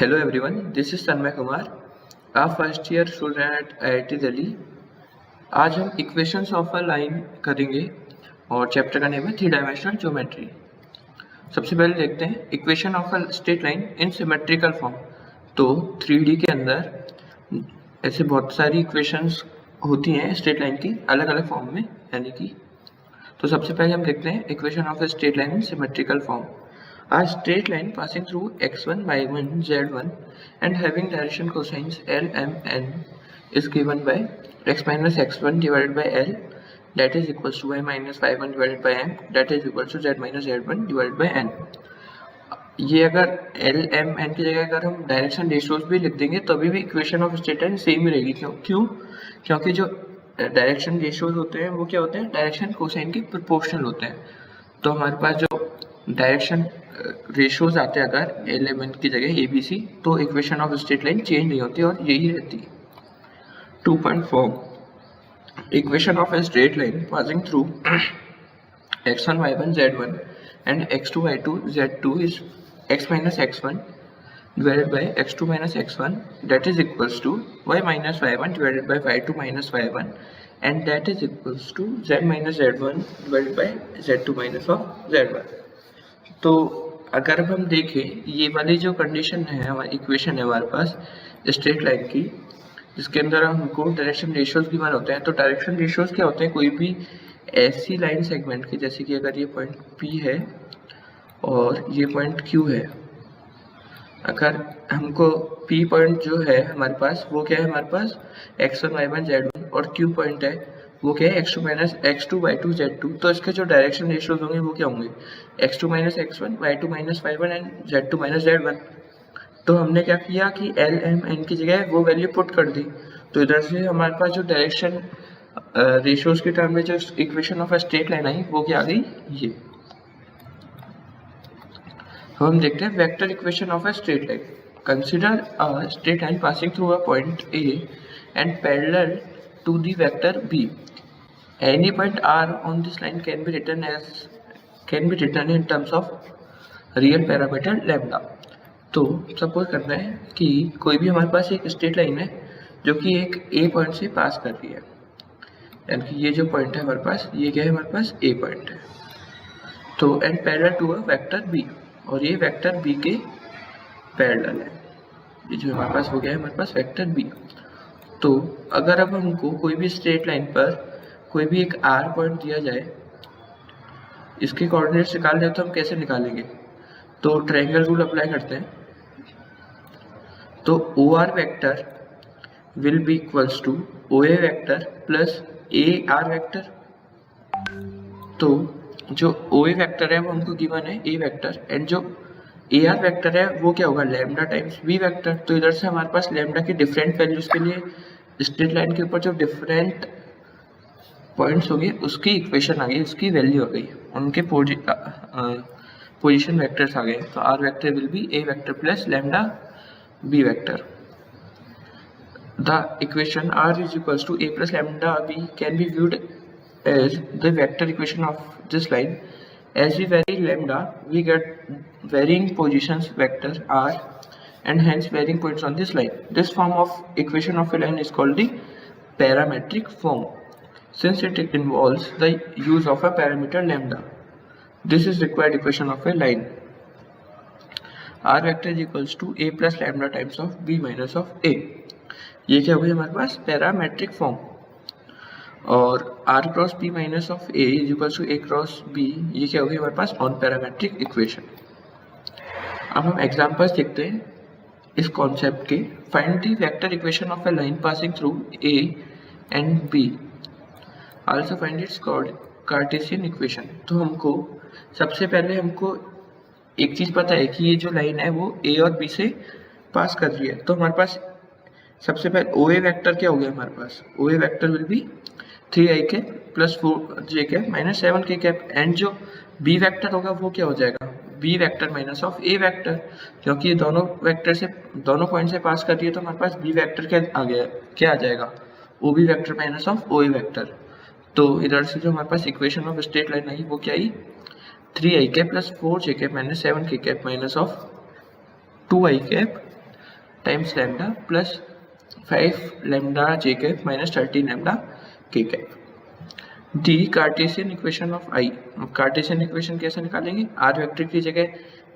Hello everyone, this is Tanmay Kumar, a first year student at IIT Delhi. आज हम equations of a line करेंगे और chapter का name है 3-डायमेंशनल ज्योमेट्री। सबसे पहले देखते हैं equation of a straight line in symmetrical form. तो 3D के अंदर ऐसे बहुत सारी इक्वेशंस होती हैं स्ट्रेट लाइन की अलग अलग फॉर्म में, यानी कि तो सबसे पहले हम देखते हैं equation of a straight line in symmetrical form. A straight line passing through x1, y1, z1 and having direction cosines L, M, N is given by x minus x1 divided by L that is equals to y minus y1 divided by M that is equals to z minus z1 divided by N। ये अगर L, M, N की जगह अगर हम direction ratios भी लिख देंगे तभी भी equation of straight line same ही रहेगी। क्यों? क्योंकि जो डायरेक्शन रेशियोज होते हैं वो क्या होते हैं, डायरेक्शन कोसाइन के प्रोपोर्शनल होते हैं। तो हमारे पास जो डायरेक्शन रेशियोज आते हैं अगर एल एम एन की जगह ए बी सी, तो equation of straight line change नहीं होती और यही रहती है। 2.4 equation of a straight line passing through x1 y1 z1 and x2 y2 z2 is x minus x1 divided by x2 minus x1 that is equals to y minus y1 divided by y2 minus y1 and that is equals to z minus z1 divided by z2 minus of z1। तो अगर हम देखें ये वाली जो condition है हमारी equation है हमारे पास स्ट्रेट लाइन की, जिसके अंदर हमको डायरेक्शन रेशियोज गिवन होते हैं। तो डायरेक्शन रेशियोज क्या होते हैं, कोई भी ऐसी लाइन सेगमेंट की, जैसे कि अगर ये पॉइंट P है और ये पॉइंट Q है, अगर हमको P पॉइंट जो है हमारे पास वो क्या है, हमारे पास x1 y1 z1 और Q पॉइंट है वो क्या है x2 minus x2 y2 z2। तो इसके जो डायरेक्शन रेशियोज होंगे वो क्या होंगे, x2 minus x1 y2 minus y1 and z2 minus z1। तो हमने क्या किया कि l m n की जगह वो वैल्यू पुट कर दी। तो इधर से हमारे पास जो डायरेक्शन रेशियोज के टर्म में जो equation of a straight line आई वो क्या आ गई, ये। हम देखते हैं vector equation of a straight line. Consider a straight line passing through a point A and parallel to the vector B. Any point R on this line can be written in terms of real parameter lambda। तो suppose करना है कि कोई भी हमारे पास एक straight line है जो कि एक A पॉइंट से पास कर रही है, यानी कि ये जो पॉइंट है हमारे पास, ये क्या है, हमारे पास A पॉइंट है। तो and parallel to a vector B, और ये वेक्टर B के पैरेलल है। ये जो हमारे पास हो गया है हमारे पास वेक्टर B। तो अगर अब हमको कोई भी स्ट्रेट लाइन पर कोई भी एक R पॉइंट दिया जाए, इसके कोऑर्डिनेट्स निकालने हैं तो हम कैसे निकालेंगे, तो ट्रायंगल रूल अप्लाई करते हैं। तो OR vector will be equals to OA vector plus AR vector. तो जो OA वेक्टर है वो हमको गिवन है A वेक्टर, एंड जो AR वेक्टर है वो क्या होगा, लैम्डा टाइम्स B वेक्टर। तो इधर से हमारे पास लैम्डा की डिफरेंट वैल्यूज के लिए स्ट्रेट लाइन के ऊपर जो डिफरेंट पॉइंट्स होंगे उसकी इक्वेशन आ गई, उसकी वैल्यू आ गई, उनके पोजीशन वेक्टर्स आ गए। तो R vector will be A vector plus lambda B vector. The equation R is equals to A plus lambda B can be viewed as the vector equation of this line. As we vary lambda, we get varying positions vector R and hence varying points on this line. This form of equation of a line is called the parametric form, since it involves the use of a parameter lambda. This is required equation of a line. R vector is equals to A plus lambda times of B minus of A. ये क्या हुई हमारे पास, parametric form। और R cross P minus of A is equals to A cross B, ये क्या होगी हमारे पास ऑन पैरामेट्रिक इक्वेशन। अब हम एग्जांपल्स देखते हैं इस कॉन्सेप्ट के। Find the vector equation of A line passing through A and B, also find its Cartesian equation. तो हमको सबसे पहले हमको एक चीज पता है कि ये जो लाइन है वो A और B से पास कर रही है। तो हमारे पास सबसे पहले OA वेक्टर क्या हो गया हमारे पास, OA vector will B 3i cap plus 4j cap minus 7k cap, and जो B वेक्टर होगा वो क्या हो जाएगा, B vector minus of A vector. क्योंकि ये दोनों वेक्टर से, दोनों पॉइंट से पास कर रही है तो हमारे पास B वेक्टर क्या आ गया, क्या आ जाएगा, OB vector minus of OA vector. तो इधर से जो हमारे पास इक्वेशन ऑफ स्ट्रेट लाइन आई वो क्या आई, 3i cap plus 4j cap minus 7k cap minus of 2i cap times lambda plus 5 lambda J cap minus 13 lambda K cap. The cartesian equation of आई। कार्टेशियन इक्वेशन कैसे निकालेंगे? Are vector की जगह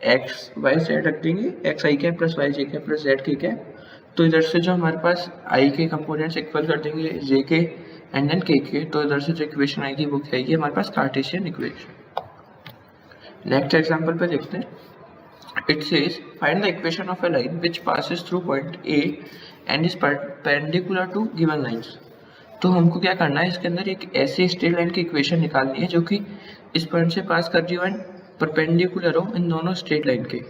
x Y Z रख देंगे, x आई cap plus Y जे cap plus Z के cap. तो इधर से जो हमारे पास आई के कंपोनेंट्स इक्वल कर देंगे जे के एंड देन के, तो इधर से जो इक्वेशन आएगी वो क्या आएगी हमारे पास? Cartesian equation. नेक्स्ट एग्जांपल पे देखते हैं। It says find the equation of a line which passes through point A and is perpendicular to given lines. तो हमको क्या करना है, इसके अंदर एक ऐसी स्ट्रेट लाइन की इक्वेशन निकालनी है जो कि इस पॉइंट से पास कर रही हो एंड परपेंडिकुलर हो इन दोनों स्ट्रेट लाइन के।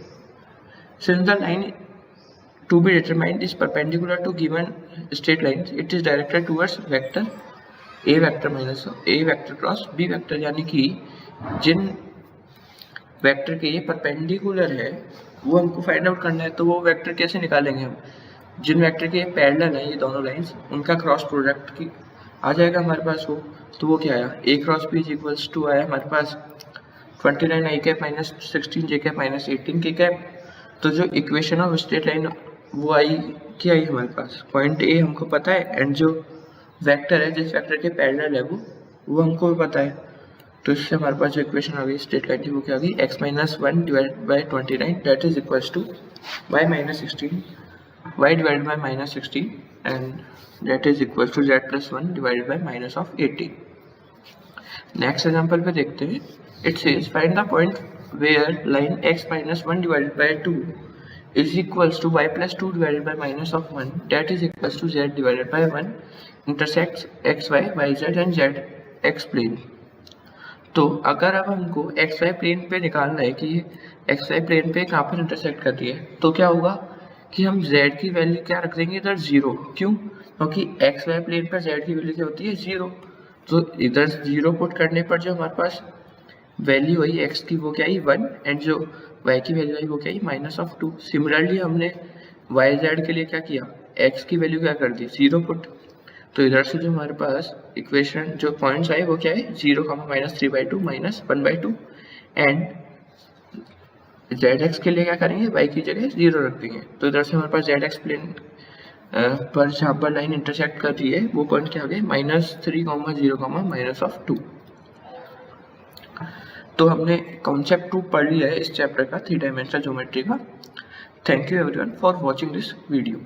Since the line to be determined is perpendicular to given straight lines, it is directed towards vector a vector minus a vector cross b vector, यानी कि जिन वेक्टर के ये परपेंडिकुलर है वो हमको फाइंड आउट करना है। तो वो वेक्टर कैसे निकालेंगे हम? जिन वेक्टर के पैरेलल है ये दोनों लाइंस, उनका क्रॉस प्रोडक्ट की आ जाएगा हमारे पास वो। तो वो क्या आया? a cross b is equals to आया हमारे पास 29 I cap minus 16 J cap minus 18 K cap. तो जो इक्वेशन ऑफ स्ट्रेट लाइन वो आई क्या आई हमारे पास? पॉइंट ए हमको पता है एंड जो वेक्टर है जिस वेक्टर के पैरेलल है वो हमको भी पता है। तो इससे हमारे पास जो इक्वेशन आ गई स्ट्रेट लाइन की वो क्या आ गई? x minus 1 divide by 29 that is equals to y minus 16 y divide by minus 16 and that is equals to z plus 1 divided by minus of 18। Next example पे देखते हैं। It says find the point where line x minus 1 divided by 2 is equals to y plus 2 divided by minus of 1 that is equals to z divided by 1 intersects x y y z and z x plane। तो अगर अब हमको x Y plane पे निकालना है कि x Y plane पे कहाँ पर इंटरसेक्ट कर रही है, तो क्या होगा कि हम z की वैल्यू क्या रख देंगे इधर? 0। क्यों? क्योंकि एक्स वाई प्लेन पर z की वैल्यू क्या होती है? 0। तो इधर 0 पुट करने पर जो हमारे पास वैल्यू आई x की वो क्या आई? 1 एंड जो y की वैल्यू आई वो क्या आई? Minus of 2। सिमिलरली हमने y z के लिए क्या किया? x की वैल्यू क्या कर दी? 0 पुट। तो इधर से जो हमारे पास इक्वेशन जो पॉइंट्स आए वो क्या है? 0, माइनस 3/2 माइनस 1/2 एंड zx के लिए क्या करेंगे? y की जगह 0 रख देंगे। तो इधर से हमारे पास zx प्लेन पर जहाँ पर लाइन इंटरसेक्ट कर रही है वो पॉइंट क्या आ गए? -3, 0, माइनस ऑफ 2। तो हमने कॉन्सेप्ट 2 पढ़ लिया है इस चैप्टर का, 3 डायमेंशनल ज्योमेट्री का। Thank you everyone for watching this video.